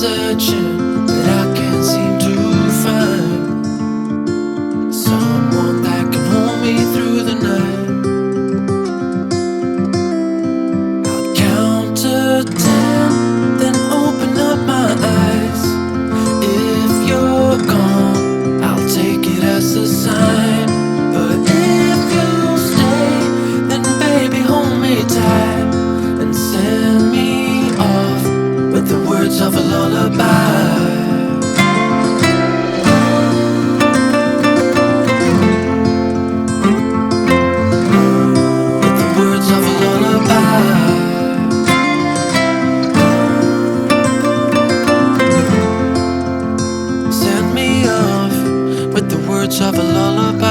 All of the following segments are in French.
searching, but I can't seem to find someone that can hold me through the night. I'll count to 10, then open up my eyes. If you're gone, I'll take it as a sign. But if you stay, then baby hold me tight and send me off with the words of a lullaby. With the words of a lullaby. Send me off with the words of a lullaby.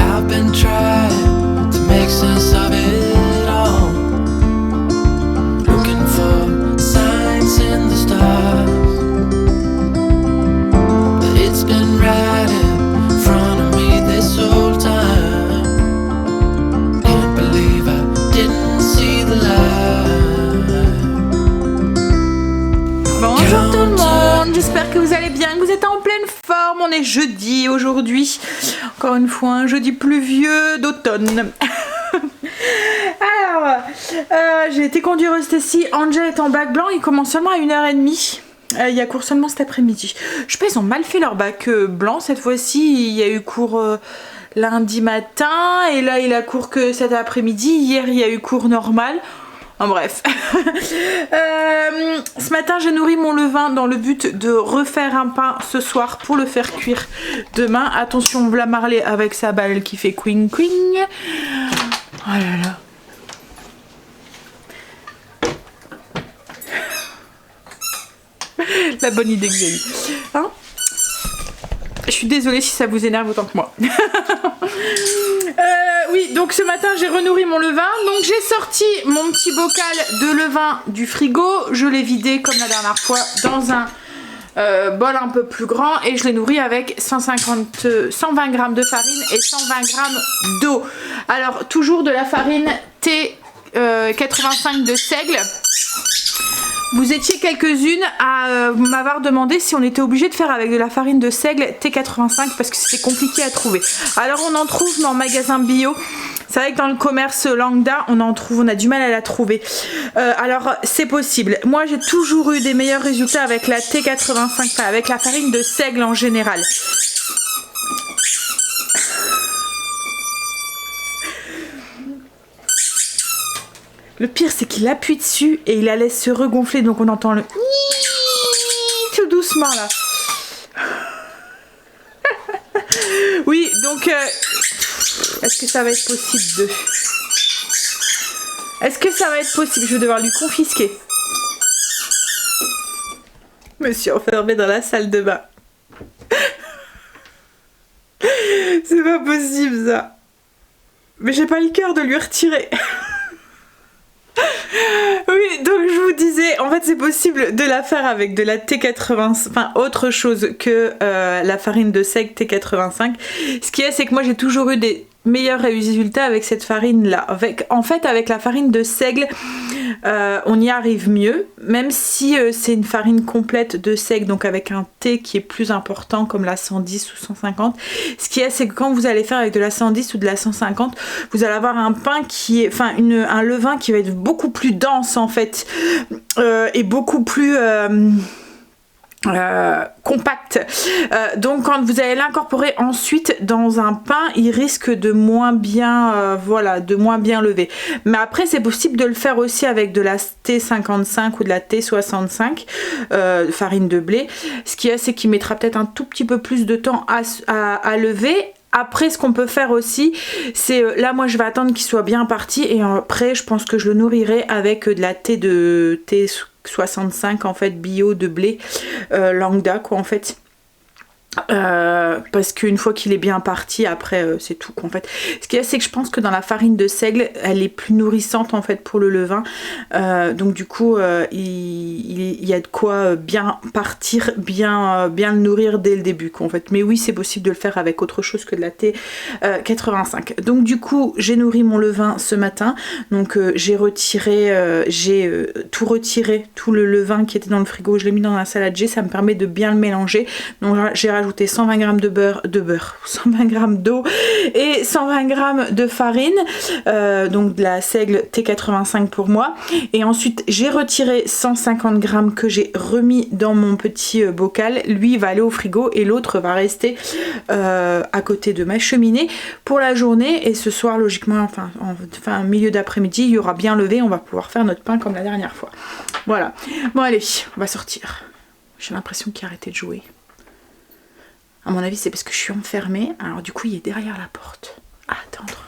I've been trying to make sense of it all, looking for signs in the stars, but it's been right in front of me this whole time. Can't believe I didn't see the light. Bonjour tout le monde, j'espère que vous allez bien, que vous êtes en pleine forme. On est jeudi aujourd'hui, encore une fois un jeudi pluvieux d'automne. Alors, j'ai été conduire Stacy, Angel est en bac blanc, il commence seulement à 1h30. Il y a cours seulement cet après-midi. Je sais pas, ils ont mal fait leur bac blanc cette fois-ci. Il y a eu cours lundi matin et là il a cours que cet après-midi. Hier il y a eu cours normal. En bref. Ce matin j'ai nourri mon levain dans le but de refaire un pain ce soir pour le faire cuire demain. Attention, Vla Marley avec sa balle qui fait quing quing. Oh là là. La bonne idée que j'ai eue. Hein? Je suis désolée si ça vous énerve autant que moi. Oui, donc ce matin j'ai renourri mon levain. Donc j'ai sorti mon petit bocal de levain du frigo. Je l'ai vidé comme la dernière fois dans un bol un peu plus grand. Et je l'ai nourri avec 120 g de farine et 120 g d'eau. Alors toujours de la farine T85 de seigle. Vous étiez quelques-unes à m'avoir demandé si on était obligé de faire avec de la farine de seigle T85 parce que c'était compliqué à trouver. Alors on en trouve dans le magasin bio. C'est vrai que dans le commerce lambda on a du mal à la trouver. Alors c'est possible. Moi j'ai toujours eu des meilleurs résultats avec la T85, enfin, avec la farine de seigle en général. Le pire c'est qu'il appuie dessus et il la laisse se regonfler, donc on entend le tout doucement là. Oui, donc est-ce que ça va être possible de... Est-ce que ça va être possible? Je vais devoir lui confisquer. Je me suis enfermée dans la salle de bain. C'est pas possible ça. Mais j'ai pas le cœur de lui retirer. Oui, donc je vous disais, en fait c'est possible de la faire avec de la T85, enfin autre chose que la farine de seigle T85. Ce qui est, c'est que moi j'ai toujours eu des meilleurs résultats avec cette farine là. En fait avec la farine de seigle on y arrive mieux, même si c'est une farine complète de seigle, donc avec un T qui est plus important comme la 110 ou 150. Ce qui est, c'est que quand vous allez faire avec de la 110 ou de la 150, vous allez avoir un pain qui est, enfin un levain qui va être beaucoup plus dense en fait, et beaucoup plus compact. Donc quand vous allez l'incorporer ensuite dans un pain, il risque de moins bien de moins bien lever. Mais après c'est possible de le faire aussi avec de la T55 ou de la T65 farine de blé. Ce qui est, c'est qu'il mettra peut-être un tout petit peu plus de temps à lever. Après ce qu'on peut faire aussi, c'est là moi je vais attendre qu'il soit bien parti et après je pense que je le nourrirai avec de la T65 en fait bio de blé lambda quoi en fait. Parce qu'une fois qu'il est bien parti, après c'est tout en fait. Ce qu'il y a, c'est que je pense que dans la farine de seigle, elle est plus nourrissante en fait pour le levain. Donc du coup, il y a de quoi bien partir, bien le nourrir dès le début en fait. Mais oui, c'est possible de le faire avec autre chose que de la T85. Donc du coup, j'ai nourri mon levain ce matin. Donc j'ai tout retiré, tout le levain qui était dans le frigo. Je l'ai mis dans la salade G. Ça me permet de bien le mélanger. Donc j'ai rajouté 120 g de beurre, 120 g d'eau et 120 g de farine, donc de la seigle T85 pour moi. Et ensuite j'ai retiré 150 g que j'ai remis dans mon petit bocal. Lui va aller au frigo et l'autre va rester à côté de ma cheminée pour la journée. Et ce soir, logiquement, enfin milieu d'après-midi, il y aura bien levé, on va pouvoir faire notre pain comme la dernière fois. Voilà. Bon allez, on va sortir. J'ai l'impression qu'il a arrêté de jouer. À mon avis, c'est parce que je suis enfermée. Alors du coup, il est derrière la porte. À attendre.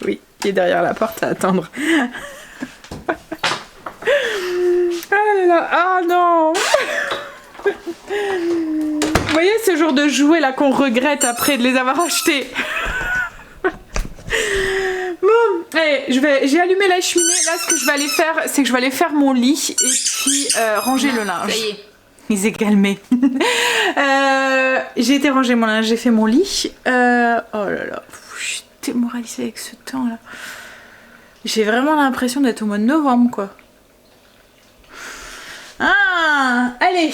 Oui, il est derrière la porte à attendre. Ah là là, ah non. Vous voyez ce genre de jouets là qu'on regrette après de les avoir achetés. Bon, allez, j'ai allumé la cheminée. Là, ce que je vais aller faire, c'est que je vais aller faire mon lit et puis ranger le linge. Ça y est. Il s'est calmé. J'ai été ranger mon linge, j'ai fait mon lit. Oh là là, je suis démoralisée avec ce temps là. J'ai vraiment l'impression d'être au mois de novembre quoi. Ah, allez.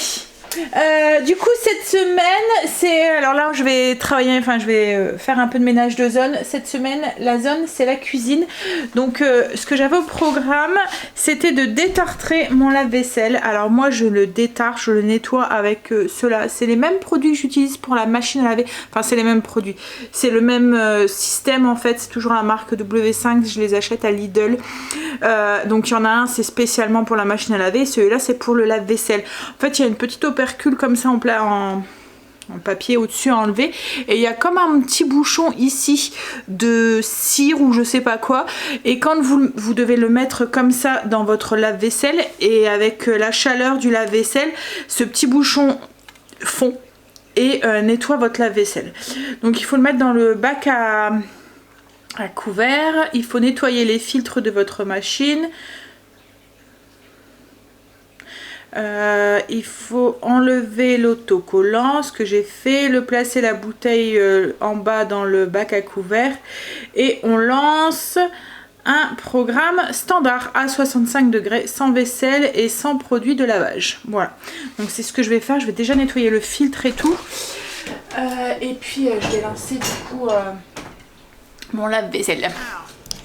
Du coup cette semaine c'est, alors là je vais travailler, enfin je vais faire un peu de ménage de zone. Cette semaine la zone c'est la cuisine. Donc ce que j'avais au programme c'était de détartrer mon lave-vaisselle. Alors moi je le détarte, je le nettoie avec cela. C'est les mêmes produits que j'utilise pour la machine à laver. Enfin c'est les mêmes produits. C'est le même système en fait. C'est toujours la marque W5. Je les achète à Lidl. Donc il y en a un c'est spécialement pour la machine à laver. Celui-là c'est pour le lave-vaisselle. En fait il y a une petite opération comme ça en papier au-dessus à enlever et il y a comme un petit bouchon ici de cire ou je sais pas quoi, et quand vous devez le mettre comme ça dans votre lave-vaisselle et avec la chaleur du lave-vaisselle, ce petit bouchon fond et nettoie votre lave-vaisselle. Donc il faut le mettre dans le bac à couvert, il faut nettoyer les filtres de votre machine. Il faut enlever l'autocollant, ce que j'ai fait, le placer la bouteille en bas dans le bac à couvert et on lance un programme standard à 65 degrés sans vaisselle et sans produit de lavage. Voilà, donc c'est ce que je vais faire. Je vais déjà nettoyer le filtre et tout et puis je vais lancer du coup mon lave-vaisselle.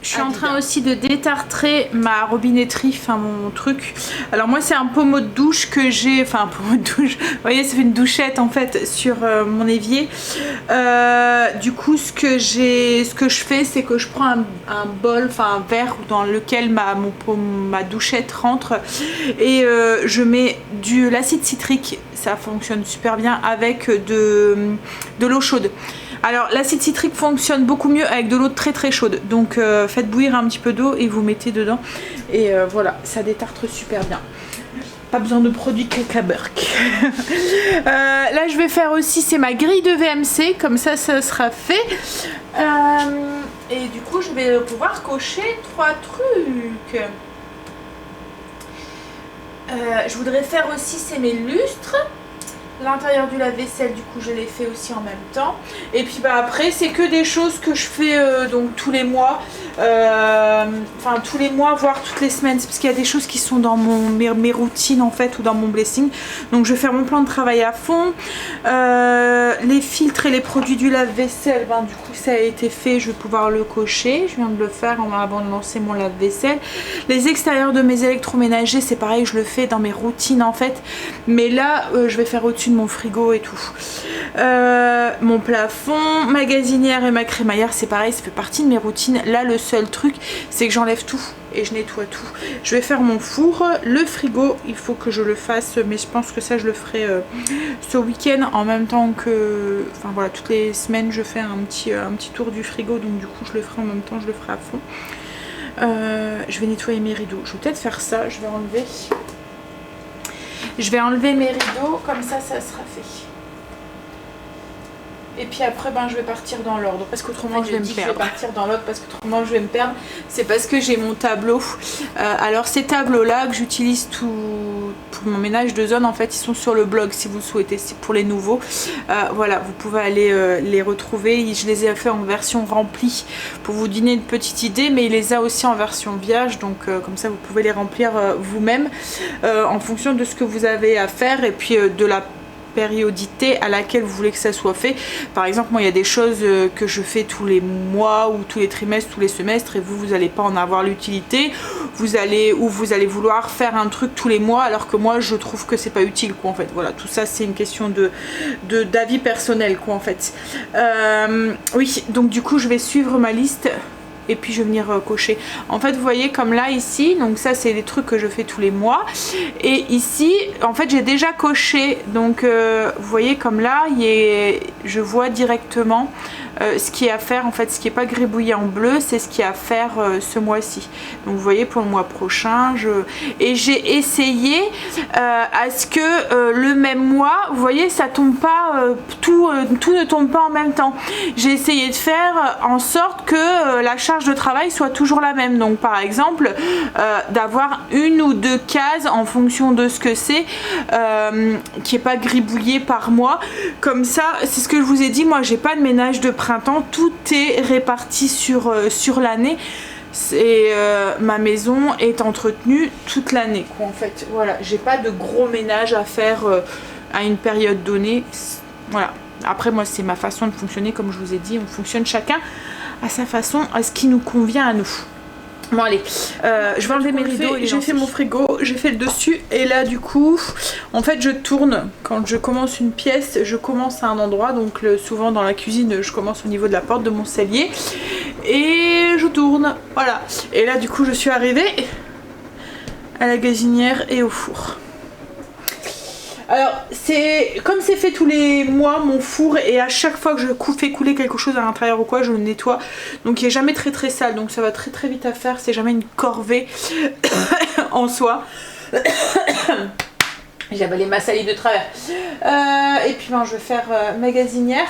Je suis en train aussi de détartrer ma robinetterie, enfin mon truc. Alors moi c'est un pommeau de douche que j'ai, enfin un pommeau de douche, vous voyez ça fait une douchette en fait sur mon évier. Du coup ce que je fais c'est que je prends un bol, enfin un verre dans lequel ma douchette rentre et je mets de l'acide citrique, ça fonctionne super bien avec de l'eau chaude. Alors l'acide citrique fonctionne beaucoup mieux avec de l'eau très très chaude, donc faites bouillir un petit peu d'eau et vous mettez dedans et voilà, ça détartre super bien. Pas besoin de produits cacaberk. Là je vais faire aussi, c'est ma grille de VMC, comme ça ça sera fait. Et du coup je vais pouvoir cocher 3 trucs. Je voudrais faire aussi, c'est mes lustres. L'intérieur du lave-vaisselle, du coup je l'ai fait aussi en même temps. Et puis bah après c'est que des choses que je fais donc tous les mois, enfin tous les mois voire toutes les semaines, parce qu'il y a des choses qui sont dans mes routines en fait ou dans mon blessing. Donc je vais faire mon plan de travail à fond. Les filtres et les produits du lave-vaisselle, ben, du coup ça a été fait, je vais pouvoir le cocher. Je viens de le faire avant de lancer mon lave-vaisselle. Les extérieurs de mes électroménagers c'est pareil, je le fais dans mes routines en fait. Mais là je vais faire au-dessus de mon frigo et tout. Mon plafond, ma gazinière et ma crémaillère c'est pareil, ça fait partie de mes routines. Là le seul truc c'est que j'enlève tout et je nettoie tout. Je vais faire mon four, le frigo il faut que je le fasse, mais je pense que ça je le ferai ce week-end en même temps que, enfin voilà, toutes les semaines je fais un petit tour du frigo, donc du coup je le ferai en même temps, je le ferai à fond. Je vais nettoyer mes rideaux, je vais peut-être faire ça, je vais enlever. Je vais enlever mes rideaux, comme ça sera fait. Et puis après, ben, je vais partir dans l'ordre. Parce qu'autrement, je vais me perdre. Je vais partir dans l'ordre parce qu'autrement, je vais me perdre. C'est parce que j'ai mon tableau. Alors, ces tableaux-là que j'utilise tout pour mon ménage de zone, en fait, ils sont sur le blog si vous le souhaitez. C'est pour les nouveaux. Voilà, vous pouvez aller les retrouver. Je les ai fait en version remplie pour vous donner une petite idée. Mais il les a aussi en version vierge. Donc, comme ça, vous pouvez les remplir vous-même en fonction de ce que vous avez à faire. Et puis, de la périodité à laquelle vous voulez que ça soit fait. Par exemple, moi il y a des choses que je fais tous les mois ou tous les trimestres, tous les semestres, et vous n'allez pas en avoir l'utilité. Vous allez vouloir faire un truc tous les mois alors que moi je trouve que c'est pas utile quoi en fait. Voilà, tout ça c'est une question d'avis personnel quoi en fait. Oui, donc du coup je vais suivre ma liste et puis je vais venir cocher. En fait vous voyez comme là ici, donc ça c'est des trucs que je fais tous les mois, et ici en fait j'ai déjà coché, donc vous voyez comme là je vois directement ce qui est à faire en fait, ce qui n'est pas gribouillé en bleu c'est ce qui est à faire ce mois-ci. Donc vous voyez pour le mois prochain et j'ai essayé à ce que le même mois, vous voyez ça tombe pas, tout ne tombe pas en même temps. J'ai essayé de faire en sorte que la charge de travail soit toujours la même, donc par exemple d'avoir une ou deux cases en fonction de ce que c'est qui est pas gribouillé par mois, comme ça c'est ce que je vous ai dit, moi j'ai pas de ménage de printemps, tout est réparti sur l'année. Ma maison est entretenue toute l'année quoi en fait. Voilà, j'ai pas de gros ménage à faire à une période donnée. Voilà, après moi c'est ma façon de fonctionner, comme je vous ai dit, on fonctionne chacun à sa façon, à ce qui nous convient à nous. Bon allez, je vais enlever mes rideaux. J'ai fait mon frigo, j'ai fait le dessus, et là du coup en fait je tourne. Quand je commence une pièce, je commence à un endroit, donc souvent dans la cuisine je commence au niveau de la porte de mon cellier et je tourne, voilà. Et là du coup je suis arrivée à la gazinière et au four. Alors comme c'est fait tous les mois mon four, et à chaque fois que je fais couler quelque chose à l'intérieur ou quoi je le nettoie, donc il n'est jamais très sale, donc ça va très vite à faire, c'est jamais une corvée en soi. J'ai avalé ma salive de travers. Et puis ben, je vais faire ma gazinière.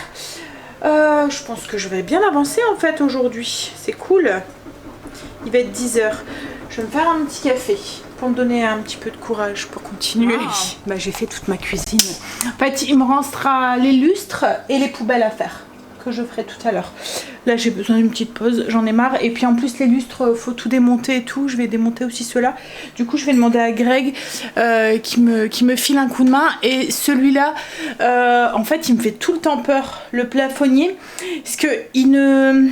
Je pense que je vais bien avancer en fait aujourd'hui, c'est cool. Il va être 10 h. Je vais me faire un petit café pour me donner un petit peu de courage pour continuer. Wow. Bah, j'ai fait toute ma cuisine. En fait, il me restera les lustres et les poubelles à faire, que je ferai tout à l'heure. Là, j'ai besoin d'une petite pause, j'en ai marre. Et puis en plus, les lustres, faut tout démonter et tout. Je vais démonter aussi ceux-là. Du coup, je vais demander à Greg qui me file un coup de main. Et celui-là, en fait, il me fait tout le temps peur, le plafonnier. Parce que il ne...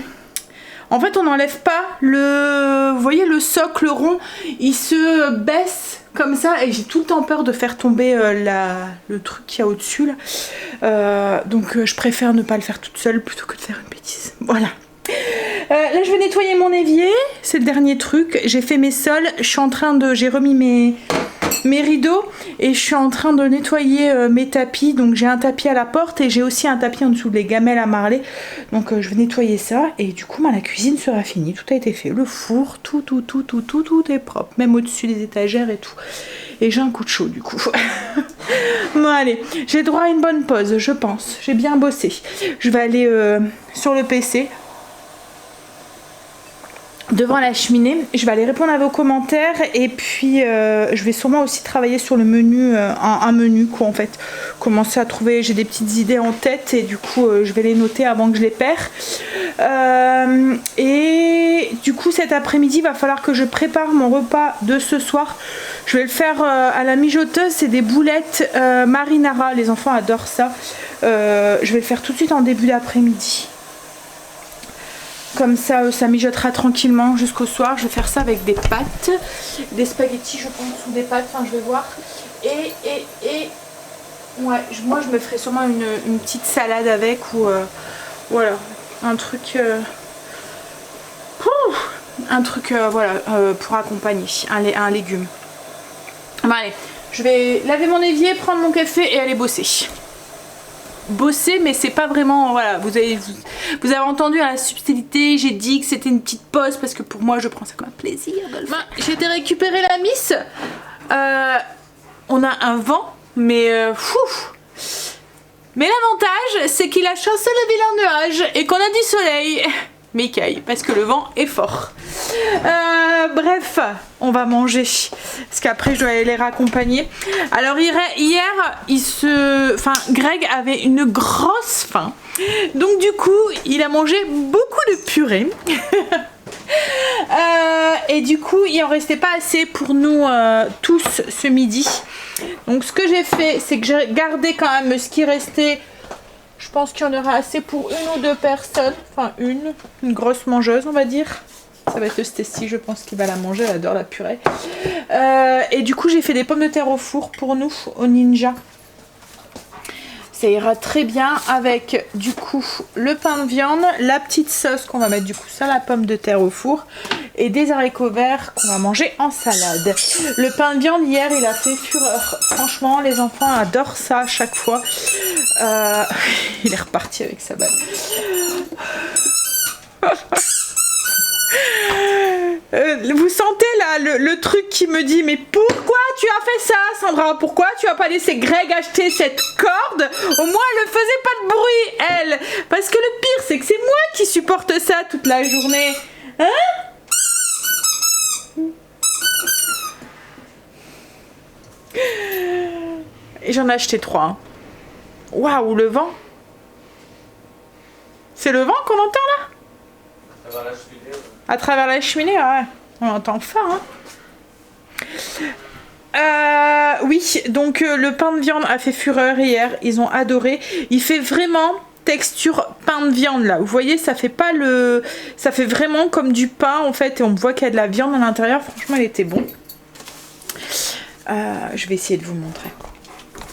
En fait on n'enlève pas vous voyez le socle rond, il se baisse comme ça et j'ai tout le temps peur de faire tomber le truc qu'il y a au-dessus là. Donc je préfère ne pas le faire toute seule plutôt que de faire une bêtise. Voilà. Là je vais nettoyer mon évier, c'est le dernier truc. J'ai fait mes sols, j'ai remis mes rideaux et je suis en train de nettoyer mes tapis. Donc j'ai un tapis à la porte et j'ai aussi un tapis en dessous des gamelles à marler. Donc je vais nettoyer ça et du coup la cuisine sera finie. Tout a été fait, le four, tout est propre, même au-dessus des étagères et tout. Et j'ai un coup de chaud du coup. Bon allez, j'ai droit à une bonne pause je pense. J'ai bien bossé. Je vais aller sur le PC devant la cheminée, je vais aller répondre à vos commentaires et puis je vais sûrement aussi travailler sur le menu, un menu quoi en fait, commencer à trouver, j'ai des petites idées en tête et du coup je vais les noter avant que je les perds. Et du coup cet après-midi il va falloir que je prépare mon repas de ce soir. Je vais le faire à la mijoteuse, c'est des boulettes marinara, les enfants adorent ça. Je vais le faire tout de suite en début d'après-midi. Comme ça, ça mijotera tranquillement jusqu'au soir. Je vais faire ça avec des pâtes, des spaghettis, je pense, ou des pâtes, enfin je vais voir. Et ouais, moi je me ferai sûrement une petite salade avec ou voilà, un truc voilà, pour accompagner, un légume. Bon allez, je vais laver mon évier, prendre mon café et aller bosser. Mais c'est pas vraiment, voilà, vous avez entendu à la subtilité, j'ai dit que c'était une petite pause parce que pour moi je prends ça comme un plaisir de le faire. J'ai été récupérer la miss on a un vent, mais fou. Mais l'avantage, c'est qu'il a chassé le vilain nuage et qu'on a du soleil. Mais caille, parce que le vent est fort. Bref, on va manger. Parce qu'après, je dois aller les raccompagner. Alors, hier, Greg avait une grosse faim. Donc, du coup, il a mangé beaucoup de purée. Et du coup, il en restait pas assez pour nous tous ce midi. Donc, ce que j'ai fait, c'est que j'ai gardé quand même ce qui restait. Je pense qu'il y en aura assez pour une ou deux personnes. Enfin, une grosse mangeuse, on va dire. Ça va être Stacy, je pense qu'il va la manger. Elle adore la purée. Et du coup, j'ai fait des pommes de terre au four pour nous, au Ninja. Ça ira très bien avec, du coup, le pain de viande, la petite sauce qu'on va mettre, du coup, sur la pomme de terre au four. Et des haricots verts qu'on va manger en salade. Le pain de viande, hier, il a fait fureur. Franchement, les enfants adorent ça à chaque fois. Il est reparti avec sa balle. Vous sentez là le truc qui me dit mais pourquoi tu as fait ça, Sandra? Pourquoi tu as pas laissé Greg acheter cette corde? Au moins elle ne faisait pas de bruit, elle. Parce que le pire c'est que c'est moi qui supporte ça toute la journée. Hein? Et j'en ai acheté 3. Hein. Waouh, le vent. C'est le vent qu'on entend là? À travers la cheminée, ouais. On entend fort, hein. Oui, donc le pain de viande a fait fureur hier. Ils ont adoré. Il fait vraiment texture pain de viande là. Vous voyez, ça fait pas le... Ça fait vraiment comme du pain en fait. Et on voit qu'il y a de la viande à l'intérieur. Franchement, il était bon. Je vais essayer de vous montrer.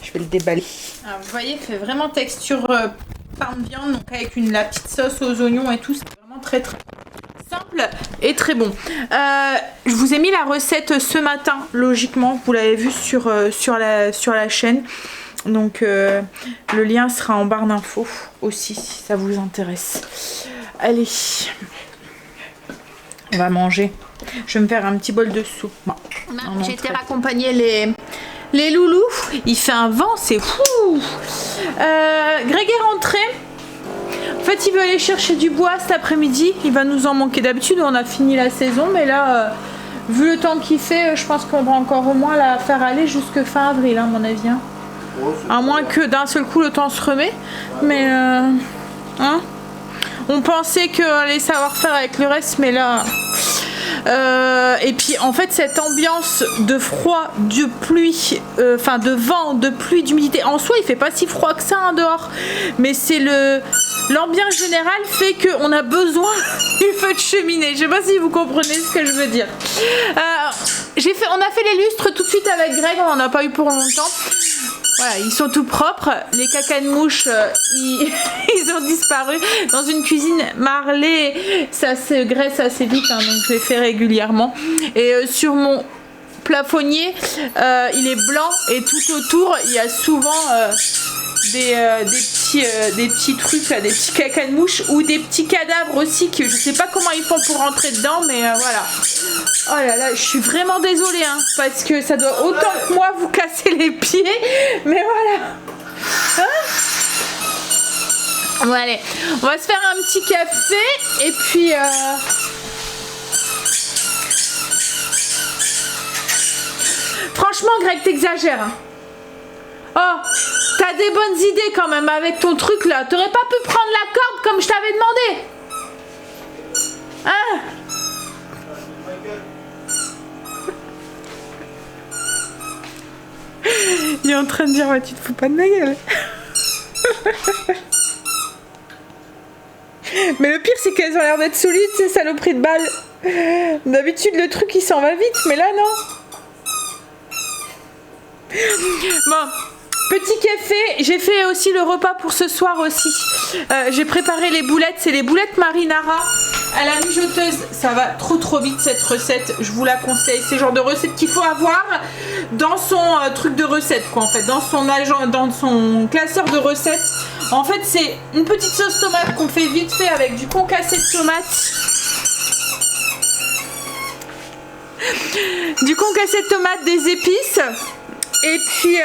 Je vais le déballer. Alors, vous voyez, il fait vraiment texture pain de viande. Donc avec la petite sauce aux oignons et tout. C'est vraiment très très simple et très bon. Je vous ai mis la recette ce matin, logiquement. Vous l'avez vu sur la chaîne. Donc le lien sera en barre d'infos aussi si ça vous intéresse. Allez, on va manger. Je vais me faire un petit bol de soupe. Bon, j'ai été raccompagner les loulous. Il fait un vent, c'est fou. Greg est rentré. En fait, il veut aller chercher du bois cet après-midi. Il va nous en manquer. D'habitude, on a fini la saison. Mais là, vu le temps qu'il fait, je pense qu'on va encore au moins la faire aller jusque fin avril, hein, à mon avis. Hein. À moins que d'un seul coup, le temps se remet. Mais, hein, on pensait qu'on allait savoir faire avec le reste. Mais là... et puis en fait cette ambiance de froid, de pluie, de vent, de pluie, d'humidité, en soi il fait pas si froid que ça hein, dehors, mais c'est l'ambiance générale fait qu'on a besoin du feu de cheminée. Je sais pas si vous comprenez ce que je veux dire. On a fait les lustres tout de suite avec Greg, on en a pas eu pour longtemps. Voilà, ils sont tout propres. Les caca de mouche, ils ont disparu. Dans une cuisine marlée, ça se graisse assez vite, hein, donc je les fais régulièrement. Et sur mon plafonnier, il est blanc et tout autour, il y a souvent des petits trucs, là, des petits caca de mouche ou des petits cadavres aussi que je sais pas comment ils font pour rentrer dedans, mais voilà. Oh là là, je suis vraiment désolée, hein, parce que ça doit autant que moi vous casser les pieds, mais voilà. Hein? Bon allez, on va se faire un petit café et puis... Franchement, Greg, t'exagères. Hein. Oh, t'as des bonnes idées quand même avec ton truc là. T'aurais pas pu prendre la corde comme je t'avais demandé? Hein? Il est en train de dire ouais, tu te fous pas de ma gueule. Mais le pire c'est qu'elles ont l'air d'être solides ces saloperies de balles. D'habitude le truc il s'en va vite, mais là non. Bon, petit café, j'ai fait aussi le repas pour ce soir aussi. J'ai préparé les boulettes, c'est les boulettes marinara à la mijoteuse. Ça va trop vite cette recette, je vous la conseille. C'est le genre de recette qu'il faut avoir dans son truc de recette quoi en fait, dans son classeur de recettes. En fait c'est une petite sauce tomate qu'on fait vite fait avec du concassé de tomate. Du concassé de tomate, des épices. Et puis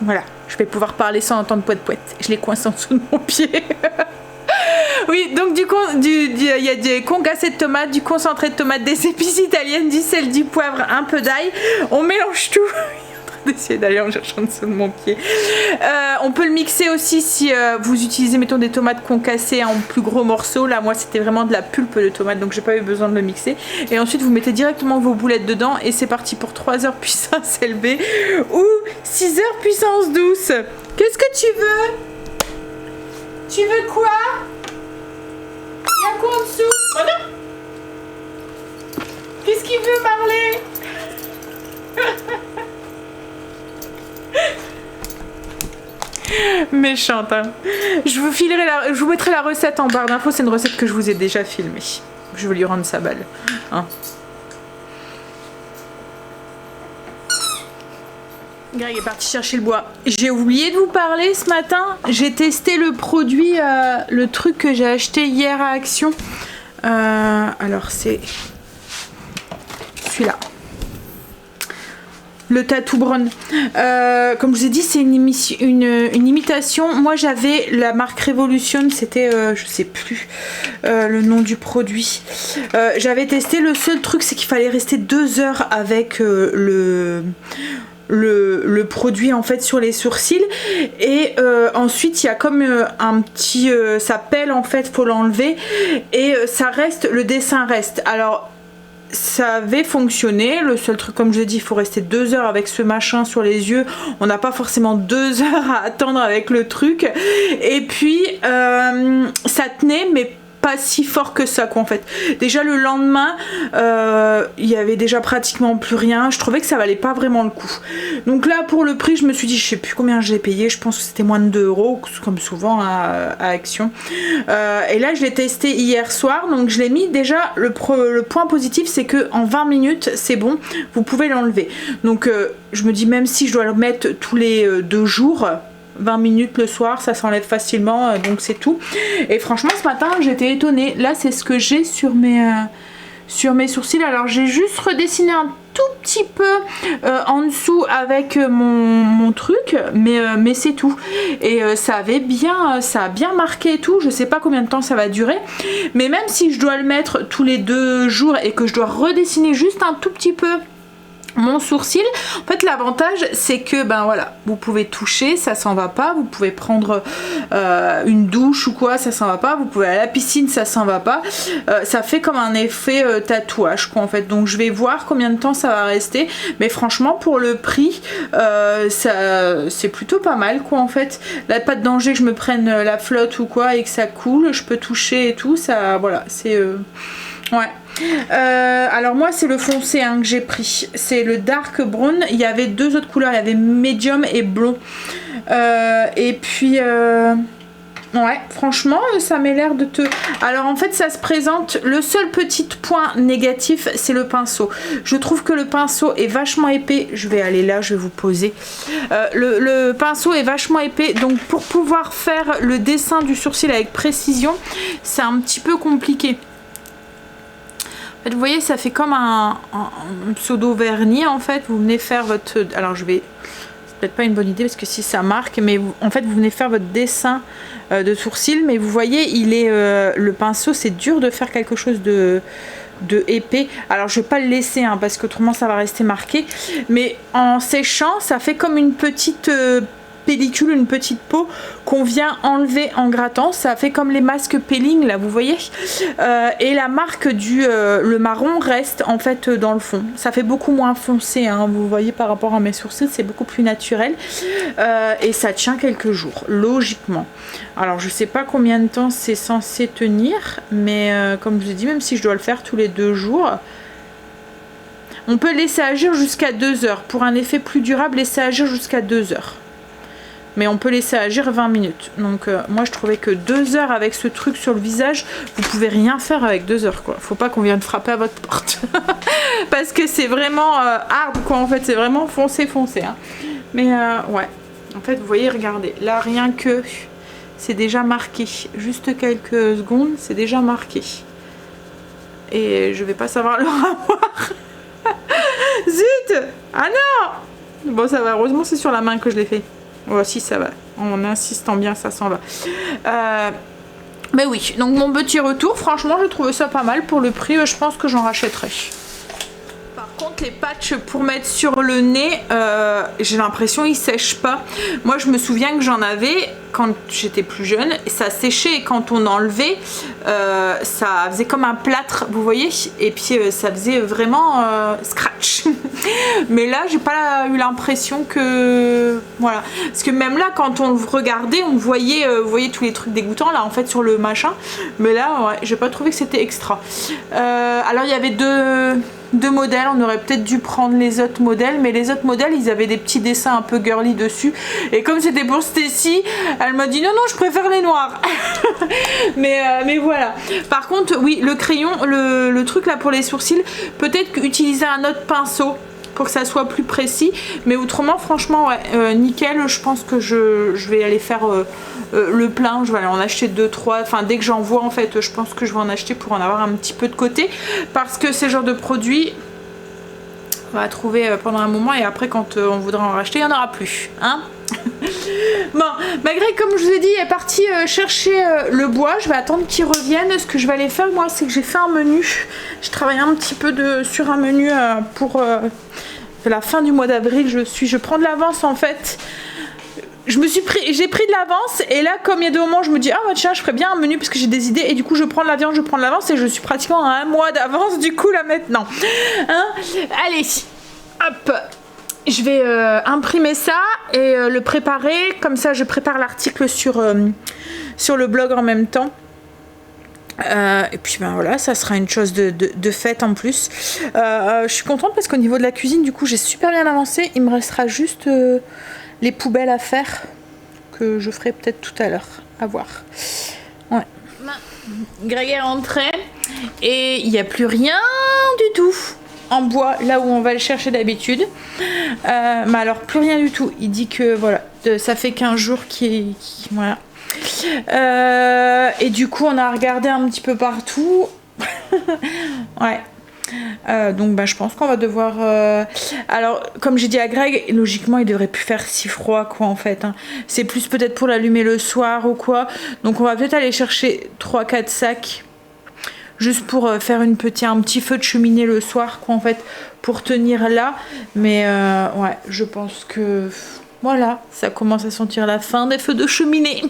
voilà, je vais pouvoir parler sans entendre poète. Je les coince en dessous de mon pied. Oui, donc il y a des concassés de tomates, du concentré de tomates, des épices italiennes, du sel, du poivre, un peu d'ail. On mélange tout. D'essayer d'aller en cherchant en dessous de mon pied. On peut le mixer aussi si vous utilisez mettons des tomates concassées en plus gros morceaux. Là moi c'était vraiment de la pulpe de tomate donc j'ai pas eu besoin de le mixer. Et ensuite vous mettez directement vos boulettes dedans et c'est parti pour 3 heures puissance élevée ou 6 heures puissance douce. Qu'est-ce que tu veux? Tu veux quoi? Y'a quoi en dessous? Voilà. Qu'est-ce qu'il veut parler? Méchante hein. Je vous mettrai la recette en barre d'infos. C'est une recette que je vous ai déjà filmée. Je vais lui rendre sa balle hein. Greg est parti chercher le bois. J'ai oublié de vous parler ce matin. J'ai testé le produit, le truc que j'ai acheté hier à Action. Alors c'est celui-là. Le Tattoo Brown. Comme je vous ai dit, c'est une imitation. Moi, j'avais la marque Revolution. C'était, je sais plus le nom du produit. J'avais testé. Le seul truc, c'est qu'il fallait rester 2 heures avec le produit en fait sur les sourcils. Et ensuite, il y a comme un petit... ça pèle en fait, faut l'enlever. Et ça reste, le dessin reste. Alors... ça avait fonctionné, le seul truc comme je dis il faut rester 2 heures avec ce machin sur les yeux, on n'a pas forcément 2 heures à attendre avec le truc et puis ça tenait mais pas si fort que ça quoi en fait. Déjà le lendemain il y avait déjà pratiquement plus rien, je trouvais que ça valait pas vraiment le coup. Donc là pour le prix je me suis dit je sais plus combien j'ai payé, je pense que c'était moins de 2 € comme souvent à Action. Et là je l'ai testé hier soir donc je l'ai mis déjà, le point positif c'est que en 20 minutes c'est bon, vous pouvez l'enlever. Donc je me dis même si je dois le mettre tous les 2 jours 20 minutes le soir, ça s'enlève facilement, donc c'est tout. Et franchement, ce matin, j'étais étonnée. Là, c'est ce que j'ai sur mes sourcils. Alors, j'ai juste redessiné un tout petit peu en dessous avec mon truc, mais c'est tout. Et ça a bien marqué et tout. Je sais pas combien de temps ça va durer. Mais même si je dois le mettre tous les 2 jours et que je dois redessiner juste un tout petit peu mon sourcil, en fait l'avantage c'est que ben voilà, vous pouvez toucher, ça s'en va pas, vous pouvez prendre une douche ou quoi, ça s'en va pas, vous pouvez aller à la piscine, ça s'en va pas, ça fait comme un effet tatouage quoi en fait. Donc je vais voir combien de temps ça va rester, mais franchement pour le prix c'est plutôt pas mal quoi en fait. Là pas de danger que je me prenne la flotte ou quoi et que ça coule, je peux toucher et tout, ça voilà, c'est ouais. Alors moi c'est le foncé hein, que j'ai pris, c'est le dark brown. Il y avait 2 autres couleurs, il y avait medium et blond et puis ouais franchement ça m'a l'air de te... Alors en fait ça se présente, le seul petit point négatif c'est le pinceau. Je trouve que le pinceau est vachement épais. Je vais aller là, je vais vous poser. Le pinceau est vachement épais, donc pour pouvoir faire le dessin du sourcil avec précision c'est un petit peu compliqué. En fait, vous voyez, ça fait comme un pseudo vernis en fait. Vous venez faire votre... Alors je vais... C'est peut-être pas une bonne idée parce que si ça marque, mais en fait vous venez faire votre dessin de sourcil, mais vous voyez, il est le pinceau, c'est dur de faire quelque chose de épais. Alors je vais pas le laisser hein, parce qu'autrement ça va rester marqué. Mais en séchant, ça fait comme une petite... pellicule, une petite peau qu'on vient enlever en grattant. Ça fait comme les masques peeling là, vous voyez, et la marque du le marron reste en fait dans le fond. Ça fait beaucoup moins foncé hein, vous voyez, par rapport à mes sourcils, c'est beaucoup plus naturel et ça tient quelques jours logiquement. Alors je sais pas combien de temps c'est censé tenir, mais comme je vous ai dit, même si je dois le faire tous les 2 jours, on peut laisser agir jusqu'à 2 heures. Pour un effet plus durable, laisser agir jusqu'à 2 heures. Mais on peut laisser agir 20 minutes. Donc moi je trouvais que 2 heures avec ce truc sur le visage, vous pouvez rien faire avec 2 heures quoi. Faut pas qu'on vienne frapper à votre porte. Parce que c'est vraiment hard quoi en fait, c'est vraiment foncé hein. Mais ouais, en fait vous voyez, regardez, là rien que c'est déjà marqué. Juste quelques secondes, c'est déjà marqué. Et je vais pas savoir le revoir. Zut! Ah non! Bon, ça va. Heureusement, c'est sur la main que je l'ai fait. Oh, si, ça va. En insistant bien, ça s'en va. Mais oui, donc mon petit retour, franchement, je trouvais ça pas mal. Pour le prix, je pense que j'en rachèterai. Par contre, les patchs pour mettre sur le nez, j'ai l'impression ils sèchent pas. Moi, je me souviens que j'en avais quand j'étais plus jeune. Ça séchait et quand on enlevait, ça faisait comme un plâtre, vous voyez. Et puis, ça faisait vraiment scratch. Mais là, j'ai pas eu l'impression que... Voilà. Parce que même là, quand on le regardait, on voyait, vous voyez tous les trucs dégoûtants là, en fait, sur le machin. Mais là, ouais, j'ai pas trouvé que c'était extra. Alors, il y avait deux modèles, on aurait peut-être dû prendre les autres modèles, mais les autres modèles ils avaient des petits dessins un peu girly dessus, et comme c'était pour Stacy, elle m'a dit non je préfère les noirs. mais voilà. Par contre oui, le crayon, le truc là pour les sourcils, peut-être utiliser un autre pinceau pour que ça soit plus précis, mais autrement franchement ouais, nickel. Je pense que je vais aller faire le plein, je vais aller en acheter 2-3, enfin dès que j'en vois en fait, je pense que je vais en acheter pour en avoir un petit peu de côté, parce que ces genres de produits on va trouver pendant un moment, et après quand on voudra en racheter il n'y en aura plus, hein. Bon, Greg, comme je vous ai dit, est parti chercher le bois. Je vais attendre qu'il revienne. Ce que je vais aller faire moi, c'est que j'ai fait un menu. Je travaille un petit peu sur un menu pour la fin du mois d'avril. Je prends de l'avance en fait. J'ai pris de l'avance, et là comme il y a des moments je me dis ah bah tiens je ferais bien un menu parce que j'ai des idées, et du coup je prends de la viande, je prends de l'avance, et je suis pratiquement à un mois d'avance du coup là maintenant, hein. Allez, hop, je vais imprimer ça et le préparer, comme ça je prépare l'article sur le blog en même temps. Et puis ben voilà, ça sera une chose de fête en plus. Je suis contente parce qu'au niveau de la cuisine du coup j'ai super bien avancé. Il me restera juste les poubelles à faire, que je ferai peut-être tout à l'heure, à voir. Ouais. Greg est rentré et il n'y a plus rien du tout en bois là où on va le chercher d'habitude. Mais alors plus rien du tout. Il dit que voilà, ça fait 15 jours qu'il voilà. Et du coup on a regardé un petit peu partout. Ouais. Donc bah, je pense qu'on va devoir alors comme j'ai dit à Greg, logiquement il devrait plus faire si froid quoi en fait, hein. C'est plus peut-être pour l'allumer le soir ou quoi, donc on va peut-être aller chercher 3-4 sacs juste pour faire un petit feu de cheminée le soir quoi en fait, pour tenir là. Mais ouais, je pense que voilà, ça commence à sentir la fin des feux de cheminée.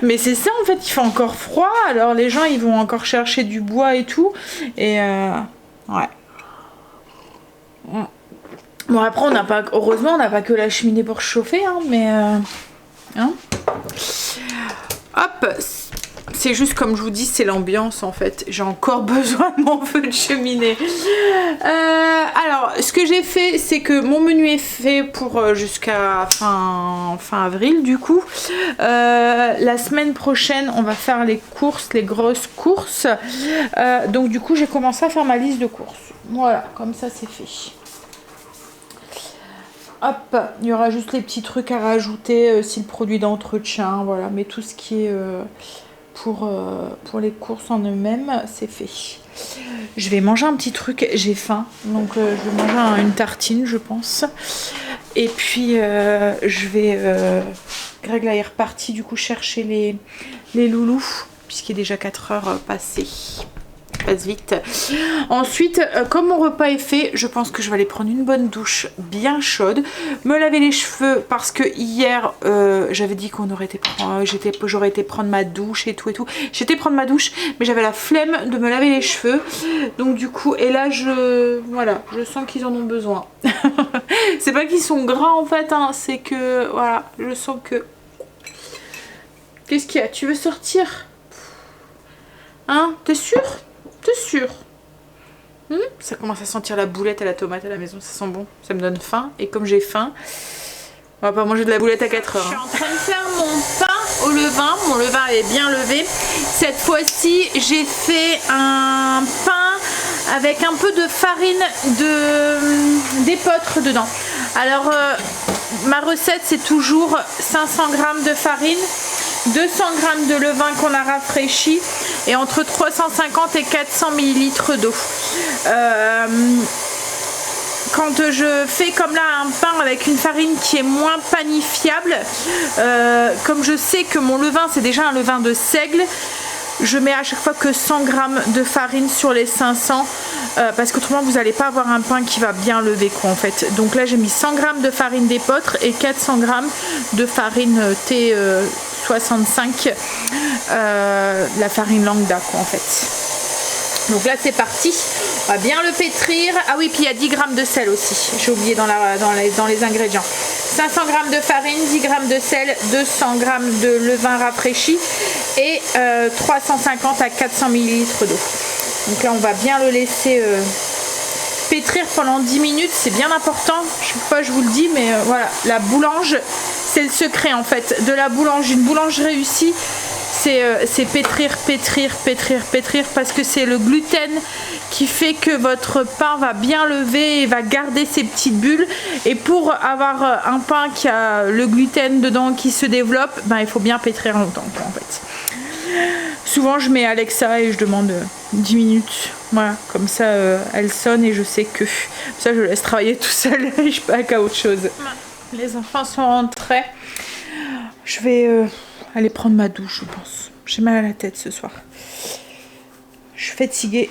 Mais c'est ça en fait, il fait encore froid, alors les gens ils vont encore chercher du bois et tout. Et ouais. Bon après heureusement on n'a pas que la cheminée pour chauffer, hein, mais hein. Hop. C'est juste comme je vous dis, c'est l'ambiance en fait. J'ai encore besoin de mon feu de cheminée. Alors, ce que j'ai fait, c'est que mon menu est fait pour jusqu'à fin avril du coup. La semaine prochaine, on va faire les courses, les grosses courses. Donc du coup, j'ai commencé à faire ma liste de courses. Voilà, comme ça c'est fait. Hop, il y aura juste les petits trucs à rajouter, si le produit d'entretien, voilà. Mais tout ce qui est... pour les courses en eux-mêmes, c'est fait. Je vais manger un petit truc, j'ai faim, donc je vais manger une tartine je pense. Et puis je vais Greg là est reparti du coup chercher les loulous, puisqu'il est déjà 4 heures passées. Passe vite. Ensuite, comme mon repas est fait, je pense que je vais aller prendre une bonne douche bien chaude, me laver les cheveux parce que hier j'avais dit qu'on aurait été j'aurais été prendre ma douche et tout. J'étais prendre ma douche, mais j'avais la flemme de me laver les cheveux. Donc du coup, et là voilà, je sens qu'ils en ont besoin. C'est pas qu'ils sont gras en fait, hein, c'est que voilà, je sens que. Qu'est-ce qu'il y a? Tu veux sortir? Hein? T'es sûre? T'es sûre? Ça commence à sentir la boulette à la tomate à la maison, ça sent bon, ça me donne faim. Et comme j'ai faim, on va pas manger de la boulette à 4 heures. Je suis en train de faire mon pain au levain, mon levain est bien levé. Cette fois-ci, j'ai fait un pain avec un peu de farine d'épeautre dedans. Alors, ma recette, c'est toujours 500 g de farine, 200 g de levain qu'on a rafraîchi et entre 350 et 400 ml d'eau. quand je fais comme là un pain avec une farine qui est moins panifiable, comme je sais que mon levain c'est déjà un levain de seigle, je mets à chaque fois que 100 g de farine sur les 500 parce qu'autrement vous n'allez pas avoir un pain qui va bien lever quoi en fait. Donc là j'ai mis 100 g de farine d'épeautre et 400 g de farine T65, la farine lambda quoi en fait. Donc là c'est parti, on va bien le pétrir. Ah oui, puis il y a 10 g de sel aussi, j'ai oublié dans les ingrédients. 500 g de farine, 10 g de sel, 200 g de levain rafraîchi et 350 à 400 ml d'eau. Donc là on va bien le laisser pétrir pendant 10 minutes, c'est bien important. Je sais pas, je vous le dis, mais voilà, la boulange, c'est le secret en fait de la boulange. Une boulange réussie, c'est pétrir, pétrir, pétrir, pétrir, parce que c'est le gluten qui fait que votre pain va bien lever et va garder ses petites bulles. Et pour avoir un pain qui a le gluten dedans qui se développe, ben, il faut bien pétrir longtemps quoi, en fait. Souvent je mets Alexa et je demande 10 minutes, voilà, comme ça elle sonne et je sais que ça je laisse travailler tout seul et je passe à autre chose. Les enfants sont rentrés, je vais aller prendre ma douche je pense, j'ai mal à la tête ce soir, je suis fatiguée,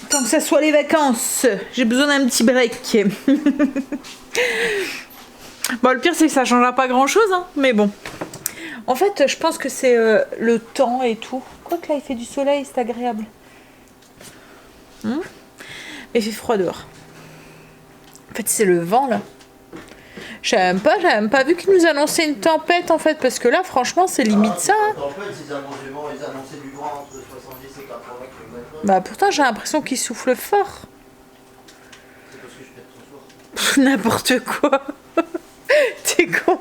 tant que ça soit les vacances, j'ai besoin d'un petit break. Bon le pire c'est que ça changera pas grand chose hein, mais bon. En fait, je pense que c'est le temps et tout. Quoique là, il fait du soleil, c'est agréable. Mais il fait froid dehors. En fait, c'est le vent, là. J'avais même pas vu qu'ils nous annonçaient une tempête, en fait. Parce que là, franchement, c'est limite ça. Hein. Ils annonçaient du vent entre 70 et 80 km/h. Bah, pourtant, j'ai l'impression qu'il souffle fort. C'est parce que je pète trop fort. N'importe quoi. T'es con.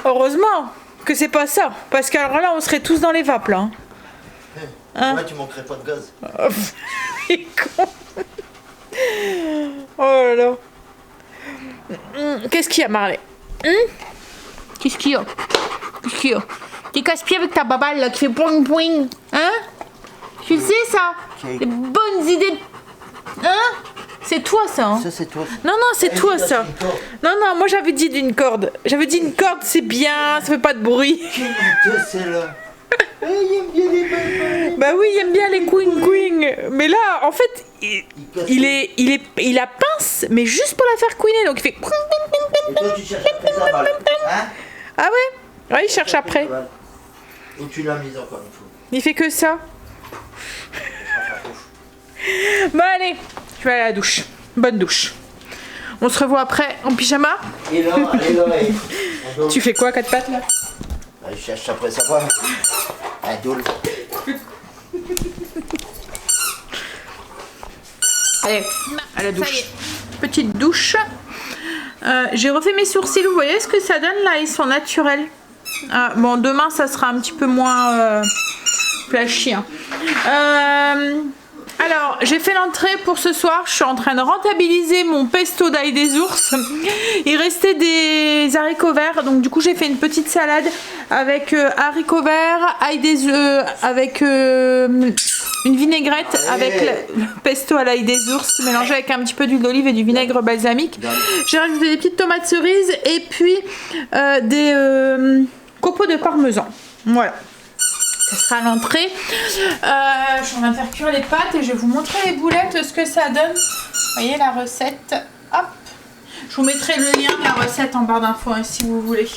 Heureusement que c'est pas ça, parce qu'alors là on serait tous dans les vapes là. Hein? Ouais, tu manquerais pas de gaz. Il est con. Oh là là. Qu'est-ce qu'il y a Marley? Qu'est-ce qu'il y a? Qu'est-ce qu'il y a? T'es casse-pied avec ta baballe là qui fait boing boing. Hein? Tu le sais ça? Les bonnes idées. Hein? C'est toi ça hein? Ça c'est toi. Non, c'est toi ça. Non, moi j'avais dit d'une corde. J'avais dit une corde c'est bien, ça fait pas de bruit. Quelle c'est là? Il aime bien les balles. Bah oui, il aime bien les queen. Mais là, en fait, il a pince, mais juste pour la faire queener. Donc il fait. Et toi tu cherches après ta balle. Hein? Ah ouais? Ouais, il cherche après. Où tu l'as mise encore une fois? Il fait que ça. Bon allez, je vais aller à la douche. Bonne douche. On se revoit après en pyjama. Et là, allez. Tu fais quoi, quatre pattes là? Bah, je cherche après savoir. Un doule. Allez, à la douche. Petite douche. J'ai refait mes sourcils, vous voyez ce que ça donne là? Ils sont naturels. Bon, demain ça sera un petit peu moins flashy. Hein. Alors, j'ai fait l'entrée pour ce soir. Je suis en train de rentabiliser mon pesto d'ail des ours. Il restait des haricots verts. Donc, du coup, j'ai fait une petite salade avec haricots verts, ail des œufs, avec une vinaigrette, avec le pesto à l'ail des ours, mélangé avec un petit peu d'huile d'olive et du vinaigre balsamique. J'ai rajouté des petites tomates cerises et puis des copeaux de parmesan. Voilà. Ce sera l'entrée. Je suis en train de faire cuire les pâtes et je vais vous montrer les boulettes, ce que ça donne. Vous voyez la recette. Hop. Je vous mettrai le lien de la recette en barre d'infos hein, si vous voulez.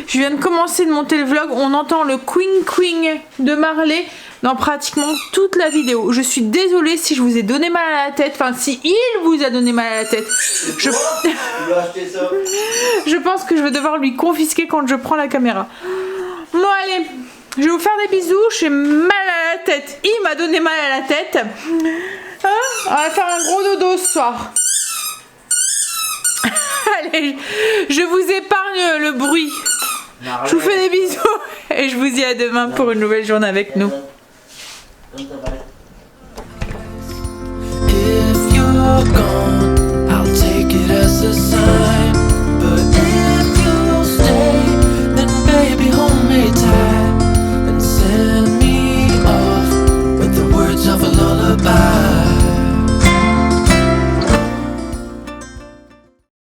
Je viens de commencer de monter le vlog. On entend le quing de Marley dans pratiquement toute la vidéo. Je suis désolée si je vous ai donné mal à la tête. Enfin, si il vous a donné mal à la tête. Je pense que je vais devoir lui confisquer quand je prends la caméra. Bon, allez. Je vais vous faire des bisous, j'ai mal à la tête. Il m'a donné mal à la tête. Hein? On va faire un gros dodo ce soir. Allez, je vous épargne le bruit. Je vous fais des bisous et je vous dis à demain pour une nouvelle journée avec nous. If you're gone, I'll take it as a sign.